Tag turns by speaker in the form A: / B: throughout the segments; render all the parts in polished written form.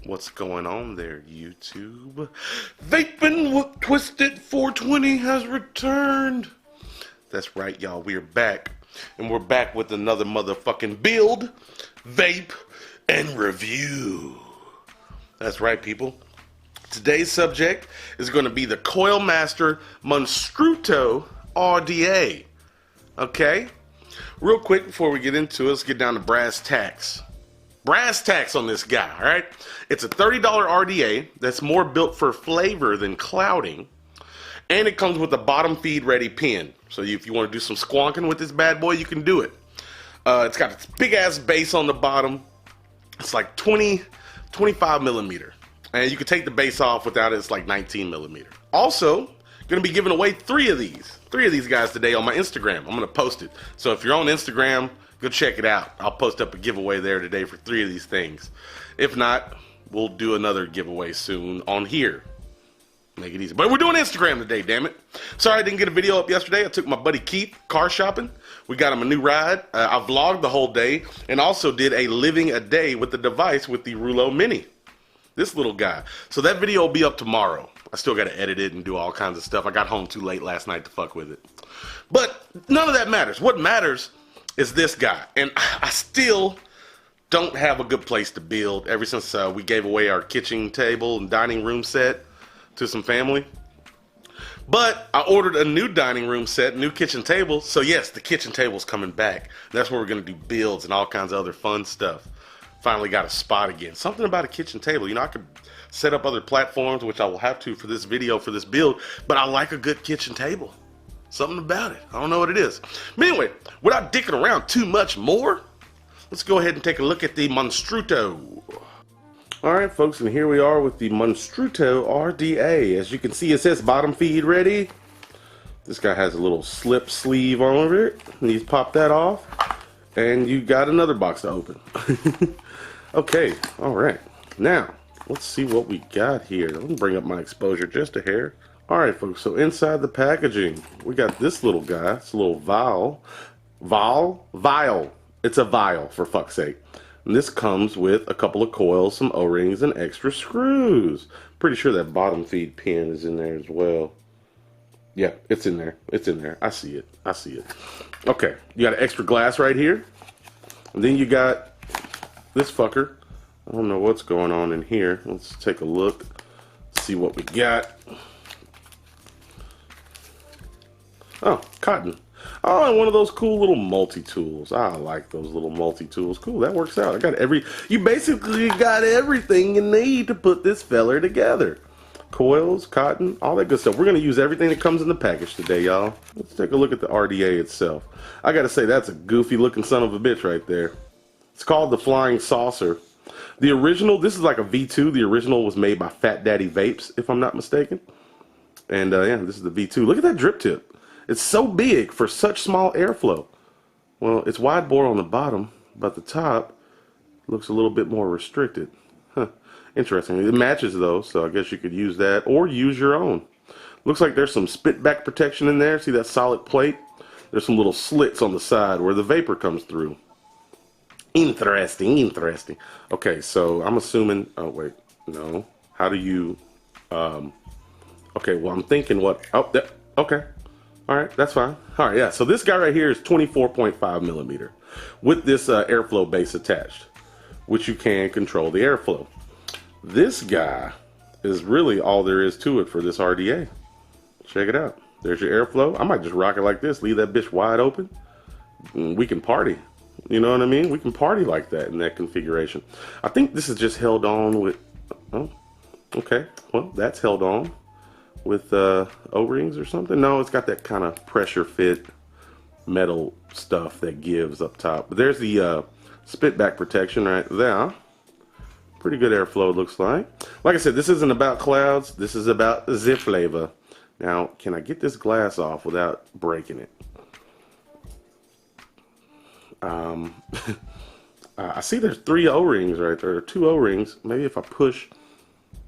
A: What's going on there, YouTube? Vaping with Twisted420 has returned. That's right, y'all. We're back. And we're back with another motherfucking build, vape, and review. That's right, people. Today's subject is going to be the Coil Master Monstruito RDA. Okay? Real quick before we get into it, let's get down to brass tacks. Brass tacks on this guy, alright? It's a $30 RDA that's more built for flavor than clouding. And it comes with a bottom feed ready pin. So if you want to do some squonking with this bad boy, you can do it. It's got a big ass base on the bottom. It's like 25 millimeter. And you can take the base off without it. It's like 19 millimeter. Also, going to be giving away three of these guys today on my Instagram. I'm going to post it. So if you're on Instagram, go check it out. I'll post up a giveaway there today for three of these things. If not, we'll do another giveaway soon on here. Make it easy. But we're doing Instagram today, damn it. Sorry I didn't get a video up yesterday. I took my buddy Keith car shopping. We got him a new ride. I vlogged the whole day and also did a living a day with the device with the Rouleau Mini. This little guy. So that video will be up tomorrow. I still got to edit it and do all kinds of stuff. I got home too late last night to fuck with it. But none of that matters. What matters is this guy. And I still don't have a good place to build ever since we gave away our kitchen table and dining room set to some family. But I ordered a new dining room set, new kitchen table. So yes, the kitchen table's coming back. That's where we're going to do builds and all kinds of other fun stuff. Finally got a spot again. Something about a kitchen table. You know, I could set up other platforms, which I will have to for this video, for this build. But I like a good kitchen table. Something about it. I don't know what it is. But anyway, without dicking around too much more, let's go ahead and take a look at the Monstruito. Alright folks, and here we are with the Monstruito RDA. As you can see, it says bottom feed ready. This guy has a little slip sleeve on over it. And you pop that off, and you got another box to open. Okay, alright. Now, let's see what we got here. Let me bring up my exposure just a hair. Alright folks, so inside the packaging, we got this little guy. It's a little vial. Vial. It's a vial, for fuck's sake. And this comes with a couple of coils, some O-rings, and extra screws. Pretty sure that bottom feed pin is in there as well. Yeah, it's in there. It's in there. I see it. I see it. Okay, you got an extra glass right here. And then you got this fucker. I don't know what's going on in here. Let's take a look. See what we got. Oh, cotton. Oh, and one of those cool little multi-tools. I like those little multi-tools. Cool, that works out. You basically got everything you need to put this feller together. Coils, cotton, all that good stuff. We're going to use everything that comes in the package today, y'all. Let's take a look at the RDA itself. I got to say, that's a goofy looking son of a bitch right there. It's called the Flying Saucer. The original, this is like a V2. The original was made by Fat Daddy Vapes, if I'm not mistaken. And yeah, this is the V2. Look at that drip tip. It's so big for such small airflow. Well, it's wide bore on the bottom, but the top looks a little bit more restricted. Huh. Interesting. It matches though, so I guess you could use that or use your own. Looks like there's some spit back protection in there. See that solid plate? There's some little slits on the side where the vapor comes through. Interesting, interesting. Okay, so I'm assuming, oh wait, no. How do you, okay, well I'm thinking what, oh, that, okay. All right, that's fine. All right, yeah, so this guy right here is 24.5 millimeter with this airflow base attached, which you can control the airflow. This guy is really all there is to it for this RDA. Check it out. There's your airflow. I might just rock it like this, leave that bitch wide open, and we can party. You know what I mean? We can party like that in that configuration. I think this is just held on with, oh, okay, well, that's held on with O-rings or something. No, it's got that kind of pressure fit metal stuff that gives up top. But there's the spit back protection right there. Pretty good airflow, it looks like. Like I said, this isn't about clouds. This is about the flavor. Now, can I get this glass off without breaking it? I see there's 3 O-rings right there, 2 O-rings. Maybe if I push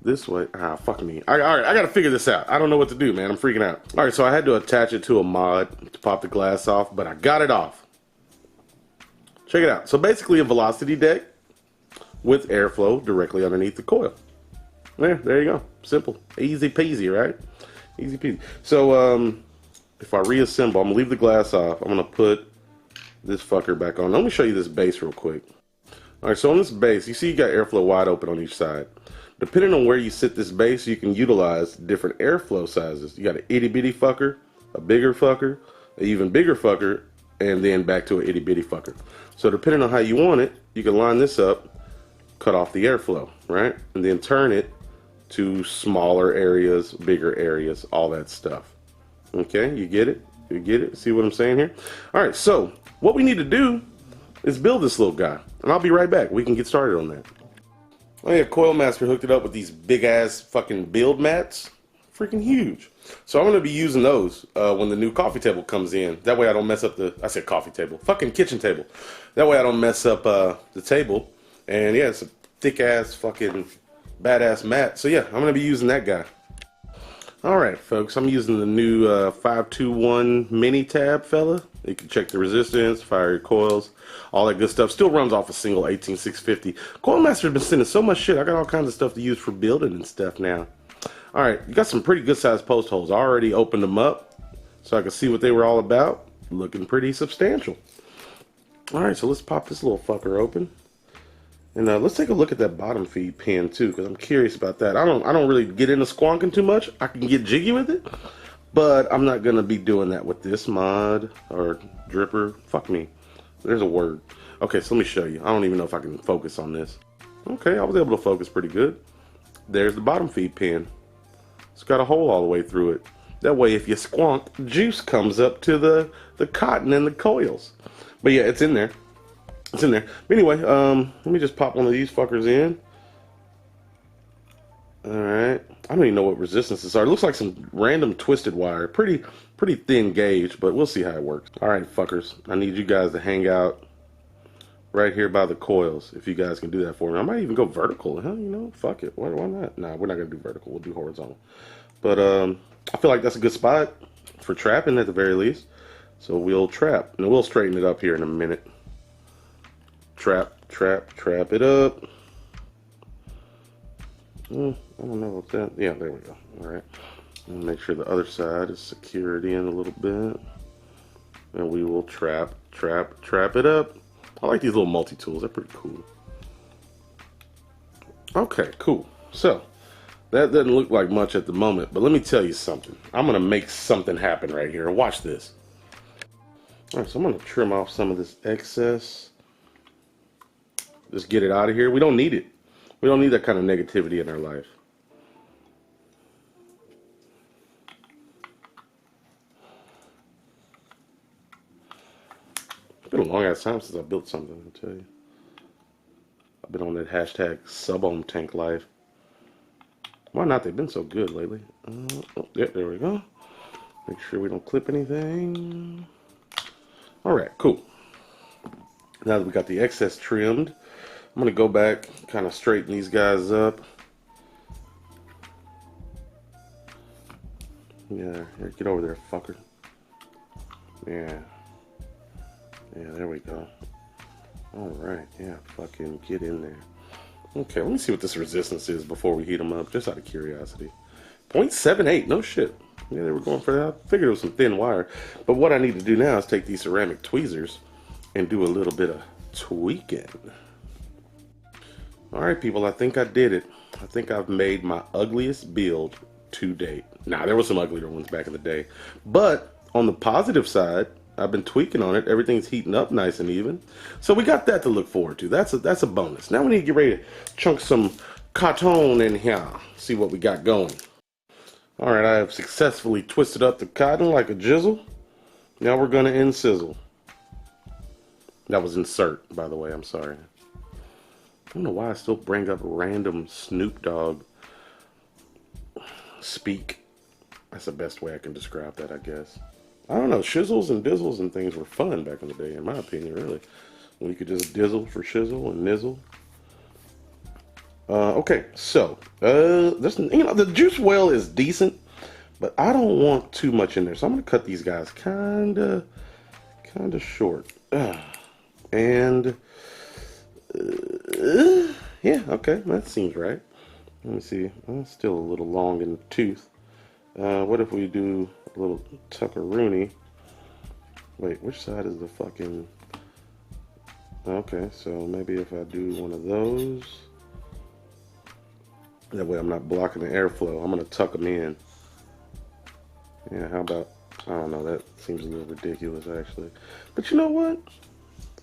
A: this way, fuck me. All right, I gotta figure this out. I don't know what to do, man. I'm freaking out. All right, so I had to attach it to a mod to pop the glass off, but I got it off. Check it out. So basically a velocity deck with airflow directly underneath the coil. There you go. Simple. Easy peasy, right? Easy peasy. So, if I reassemble, I'm going to leave the glass off. I'm going to put this fucker back on. Let me show you this base real quick. Alright, so on this base, you see you got airflow wide open on each side. Depending on where you sit this base, you can utilize different airflow sizes. You got an itty bitty fucker, a bigger fucker, an even bigger fucker, and then back to an itty bitty fucker. So depending on how you want it, you can line this up, cut off the airflow, right? And then turn it to smaller areas, bigger areas, all that stuff. Okay, you get it? You get it? See what I'm saying here? Alright, so what we need to do is build this little guy. And I'll be right back. We can get started on that. Oh yeah, Coil Master hooked it up with these big ass fucking build mats. Freaking huge. So I'm going to be using those when the new coffee table comes in. That way I don't mess up I said coffee table. Fucking kitchen table. That way I don't mess up the table. And yeah, it's a thick ass fucking badass mat. So yeah, I'm going to be using that guy. Alright folks, I'm using the new 521 mini tab fella. You can check the resistance, fire your coils, all that good stuff. Still runs off a single 18650. Coil Master's been sending so much shit. I got all kinds of stuff to use for building and stuff now. Alright, you got some pretty good sized post holes. I already opened them up so I could see what they were all about. Looking pretty substantial. Alright, so let's pop this little fucker open. And let's take a look at that bottom feed pin too, because I'm curious about that. I don't really get into squonking too much. I can get jiggy with it, but I'm not gonna be doing that with this mod or dripper. Fuck me. There's a word. Okay, so let me show you. I don't even know if I can focus on this. Okay, I was able to focus pretty good. There's the bottom feed pin. It's got a hole all the way through it. That way, if you squonk, juice comes up to the cotton and the coils. But yeah, it's in there. It's in there. But anyway, let me just pop one of these fuckers in. Alright. I don't even know what resistances are. It looks like some random twisted wire. Pretty thin gauge, but we'll see how it works. Alright, fuckers. I need you guys to hang out right here by the coils, if you guys can do that for me. I might even go vertical. Hell, you know, fuck it. Why not? Nah, we're not going to do vertical. We'll do horizontal. But I feel like that's a good spot for trapping at the very least. So we'll trap. And we'll straighten it up here in a minute. Trap it up. I don't know what that. Yeah, there we go. Alright. Make sure the other side is secured in a little bit. And we will trap it up. I like these little multi-tools. They're pretty cool. Okay, cool. So, that doesn't look like much at the moment, but let me tell you something. I'm going to make something happen right here. Watch this. Alright, so I'm going to trim off some of this excess. Just get it out of here. We don't need it. We don't need that kind of negativity in our life. It's been a long ass time since I built something, I'll tell you. I've been on that hashtag sub-on tank life. Why not? They've been so good lately. Oh, yeah, there we go. Make sure we don't clip anything. Alright, cool. Now that we got the excess trimmed, I'm going to go back, kind of straighten these guys up. Yeah, here, get over there, fucker. Yeah. Yeah, there we go. Alright, yeah, fucking get in there. Okay, let me see what this resistance is before we heat them up, just out of curiosity. 0.78, no shit. Yeah, they were going for that. I figured it was some thin wire. But what I need to do now is take these ceramic tweezers and do a little bit of tweaking. Alright people, I think I did it. I think I've made my ugliest build to date. Now, there were some uglier ones back in the day. But on the positive side, I've been tweaking on it. Everything's heating up nice and even. So we got that to look forward to. That's a bonus. Now we need to get ready to chunk some cotton in here. See what we got going. Alright, I have successfully twisted up the cotton like a jizzle. Now we're going to in-sizzle. That was insert, by the way. I'm sorry. I don't know why I still bring up random Snoop Dogg speak. That's the best way I can describe that, I guess. I don't know. Shizzles and dizzles and things were fun back in the day, in my opinion, really. When you could just dizzle for shizzle and nizzle. Okay, so this, you know, the juice well is decent, but I don't want too much in there, so I'm gonna cut these guys kinda short. And Yeah, okay, that seems right. Let me see. It's still a little long in the tooth. What if we do a little tuckaroony? Wait, which side is the fucking... Okay, so maybe if I do one of those, that way I'm not blocking the airflow. I'm gonna tuck them in. Yeah, how about, I don't know, that seems a little ridiculous actually. But you know what?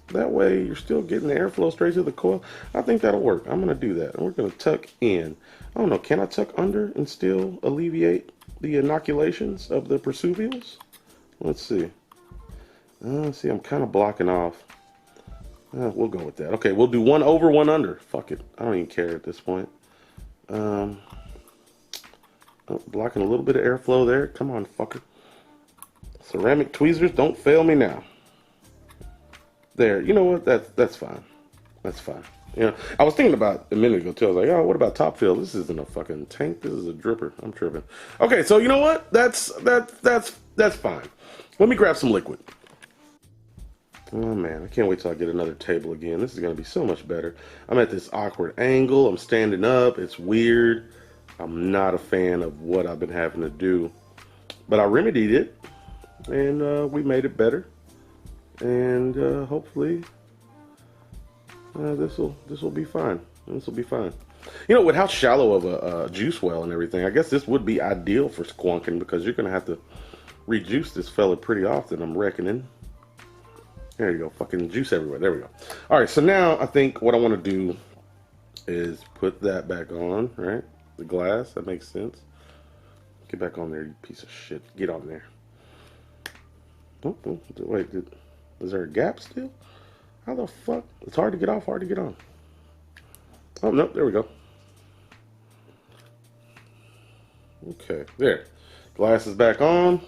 A: That way you're still getting the airflow straight to the coil. I think that'll work. I'm gonna do that. And we're gonna tuck in. I don't know, can I tuck under and still alleviate the inoculations of the persuvials? Let's see. See, I'm kind of blocking off. We'll go with that. Okay, we'll do one over, one under. Fuck it. I don't even care at this point. Oh, blocking a little bit of airflow there. Come on, fucker. Ceramic tweezers, don't fail me now. There. You know what? That's fine. That's fine. You know, I was thinking about a minute ago too. I was like, oh, what about top fill? This isn't a fucking tank. This is a dripper. I'm tripping. Okay, so you know what? That's fine. Let me grab some liquid. Oh man, I can't wait till I get another table again. This is gonna be so much better. I'm at this awkward angle. I'm standing up. It's weird. I'm not a fan of what I've been having to do, but I remedied it, and we made it better. And hopefully, this will be fine. This will be fine. You know, with how shallow of a juice well and everything, I guess this would be ideal for squonking because you're gonna have to rejuice this fella pretty often. I'm reckoning. There you go, fucking juice everywhere. There we go. All right, so now I think what I want to do is put that back on, right? The glass, that makes sense. Get back on there, you piece of shit. Get on there. Oh, wait, is there a gap still? How the fuck? It's hard to get off, hard to get on. Oh, no, there we go. Okay, there. Glass is back on.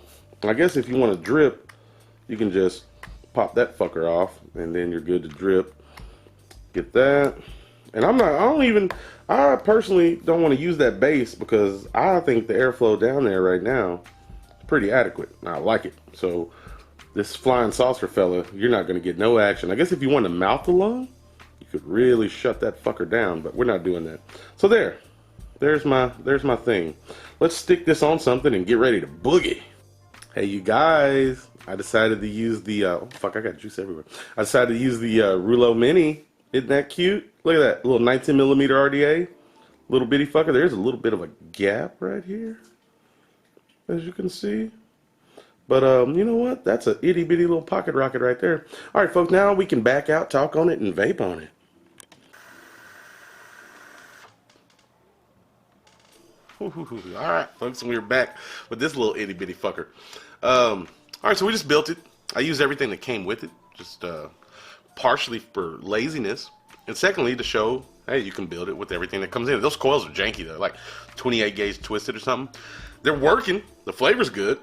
A: I guess if you want to drip, you can just pop that fucker off, and then you're good to drip. Get that. And I personally don't want to use that base because I think the airflow down there right now is pretty adequate. I like it. So this flying saucer fella, you're not going to get no action. I guess if you want to mouth the lung, you could really shut that fucker down, but we're not doing that. So there's my thing. Let's stick this on something and get ready to boogie. Hey, you guys, I decided to use the, oh fuck, I got juice everywhere. I decided to use the Rouleau Mini. Isn't that cute? Look at that, little 19 millimeter RDA. Little bitty fucker. There's a little bit of a gap right here, as you can see. But you know what? That's a itty bitty little pocket rocket right there. All right, folks, now we can back out, talk on it, and vape on it. All right, folks, and we're back with this little itty bitty fucker. All right, so we just built it. I used everything that came with it, just partially for laziness, and secondly to show, hey, you can build it with everything that comes in. Those coils are janky though, like 28 gauge twisted or something. They're working. The flavor's good,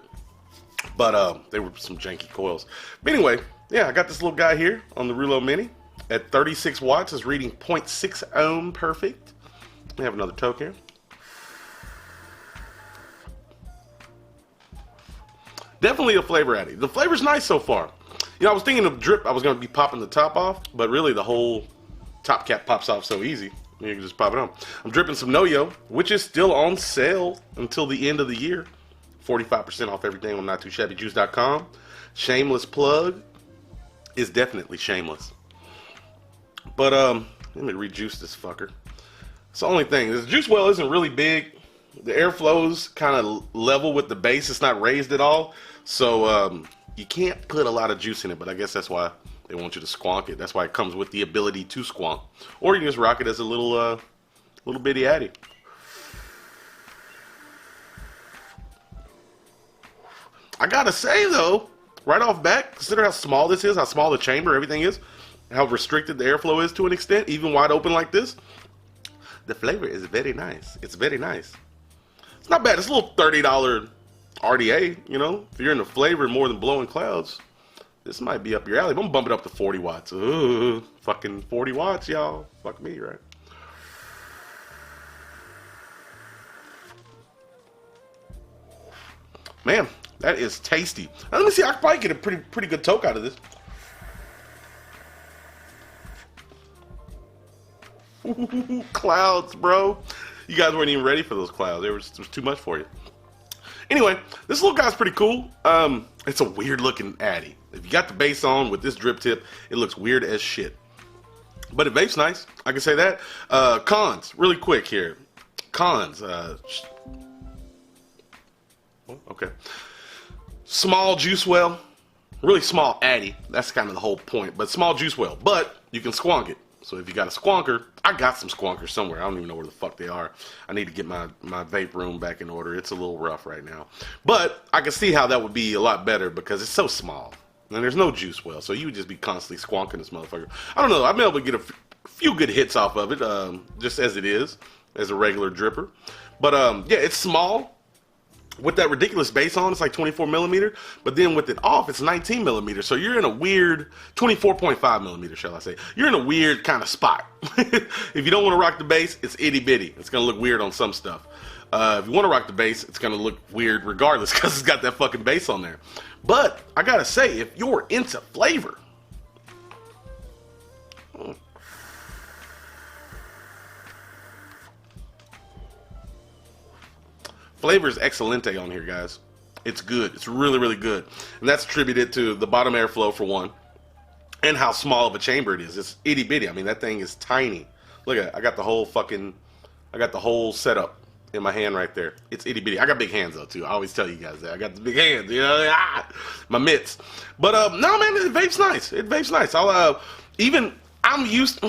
A: but they were some janky coils. But anyway, yeah, I got this little guy here on the Rouleau Mini at 36 watts. Is reading 0.6 ohm perfect. We have another toke here. Definitely a flavor addy. The flavor's nice so far. You know, I was thinking of drip. I was going to be popping the top off, but really the whole top cap pops off so easy. You can just pop it on. I'm dripping some No-Yo, which is still on sale until the end of the year. 45% off everything on nottoshabbyjuice.com. Shameless plug is definitely shameless. But let me rejuice this fucker. It's the only thing. This juice well isn't really big. The airflow's kind of level with the base. It's not raised at all. So you can't put a lot of juice in it, but I guess that's why they want you to squonk it. That's why it comes with the ability to squonk. Or you can just rock it as a little bitty addy. I gotta say though, right off bat, consider how small this is, how small the chamber, everything is, how restricted the airflow is to an extent, even wide open like this. The flavor is very nice. It's very nice. It's not bad. It's a little $30 RDA, you know. If you're into flavor more than blowing clouds, this might be up your alley. I'm gonna bump it up to 40 watts. Ooh, fucking 40 watts, y'all. Fuck me, right? Man, that is tasty. Now, let me see. I can probably get a pretty good toke out of this. Clouds, bro. You guys weren't even ready for those clouds. It was too much for you. Anyway, this little guy's pretty cool. It's a weird looking Addy. If you got the base on with this drip tip, it looks weird as shit. But it vapes nice. I can say that. Cons, really quick here. Cons. Okay. Small juice well. Really small Addy. That's kind of the whole point. But small juice well. But you can squonk it. So if you got a squonker, I got some squonkers somewhere. I don't even know where the fuck they are. I need to get my vape room back in order. It's a little rough right now. But I can see how that would be a lot better because it's so small. And there's no juice well. So you would just be constantly squonking this motherfucker. I don't know. I've been able to get a few good hits off of it. Just as it is. As a regular dripper. But yeah, it's small. With that ridiculous base on, it's like 24 millimeter, but then with it off, it's 19 millimeter. So you're in a weird 24.5 millimeter, shall I say? You're in a weird kind of spot. If you don't want to rock the base, it's itty bitty. It's gonna look weird on some stuff. If you want to rock the base, it's gonna look weird regardless because it's got that fucking base on there. But I gotta say, if you're into flavor, flavor is excelente on here, guys. It's good. It's really, really good. And that's attributed to the bottom airflow, for one, and how small of a chamber it is. It's itty bitty. I mean, that thing is tiny. Look at it. I got the whole setup in my hand right there. It's itty bitty. I got big hands, though, too. I always tell you guys that. I got the big hands, you know, my mitts. But, no, man, it vapes nice. It vapes nice. I'm used,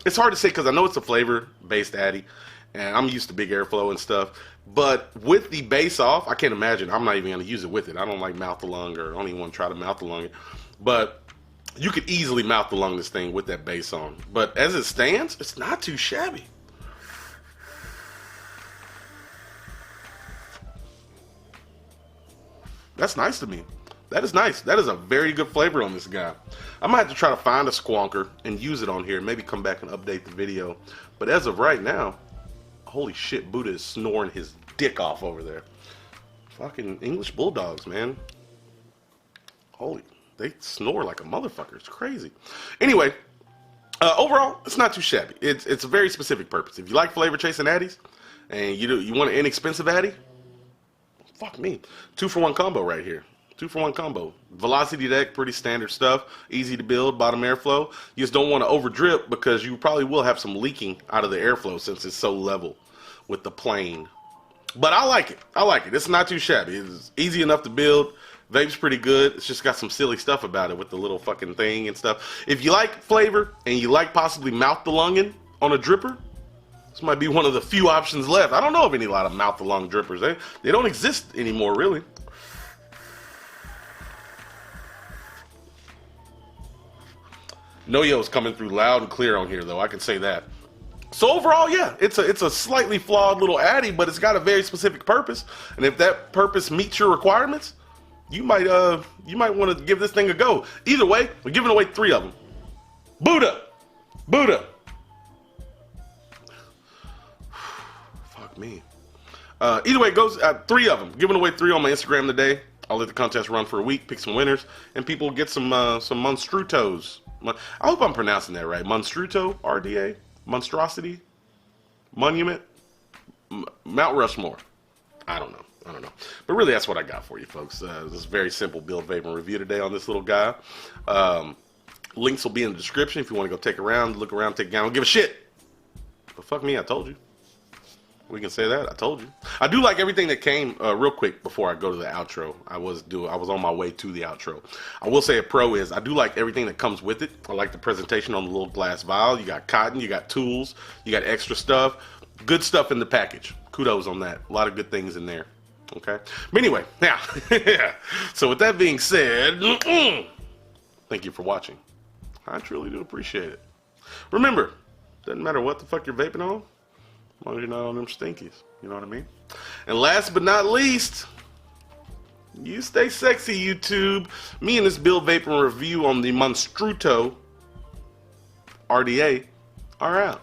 A: it's hard to say because I know it's a flavor-based Addy, and I'm used to big airflow and stuff. But with the base off, I can't imagine. I'm not even going to use it with it. I don't like mouth to lung, or I don't even want to try to mouth to lung it. But you could easily mouth to lung this thing with that base on. But as it stands, it's not too shabby. That's nice to me. That is nice. That is a very good flavor on this guy. I might have to try to find a squonker and use it on here. Maybe come back and update the video. But as of right now, holy shit, Buddha is snoring his dick off over there. Fucking English bulldogs, man. Holy, they snore like a motherfucker. It's crazy. Anyway, overall, it's not too shabby. It's a very specific purpose. If you like flavor chasing Addies, and you want an inexpensive Addy, fuck me. 2-for-1 combo right here. 2-for-1 combo. Velocity deck, pretty standard stuff. Easy to build, bottom airflow. You just don't want to over drip because you probably will have some leaking out of the airflow since it's so level with the plane. But I like it. I like it. It's not too shabby. It's easy enough to build. Vape's pretty good. It's just got some silly stuff about it with the little fucking thing and stuff. If you like flavor and you like possibly mouth to lunging on a dripper, this might be one of the few options left. I don't know of any lot of mouth to lung drippers. They don't exist anymore, really. No-Yo's coming through loud and clear on here, though. I can say that. So overall, yeah, it's a slightly flawed little Addy, but it's got a very specific purpose. And if that purpose meets your requirements, you might want to give this thing a go. Either way, we're giving away 3 of them. Buddha. Fuck me. Either way it goes, 3 of them. Giving away 3 on my Instagram today. I'll let the contest run for a week, pick some winners, and people get some Monstruitos. I hope I'm pronouncing that right. Monstruito, RDA, Monstrosity, Monument, Mount Rushmore. I don't know. But really, that's what I got for you, folks. This is a very simple build, vape, and review today on this little guy. Links will be in the description if you want to go take a round, look around, take it down. Don't give a shit. But fuck me, I told you. We can say that. I told you. I do like everything that came real quick before I go to the outro. I was on my way to the outro. I will say a pro is I do like everything that comes with it. I like the presentation on the little glass vial. You got cotton, you got tools, you got extra stuff. Good stuff in the package. Kudos on that. A lot of good things in there. Okay. But anyway, now, so with that being said, thank you for watching. I truly do appreciate it. Remember, doesn't matter what the fuck you're vaping on, as long as you're not on them stinkies. You know what I mean? And last but not least, you stay sexy, YouTube. Me and this build, vape, and review on the Monstruito RDA are out.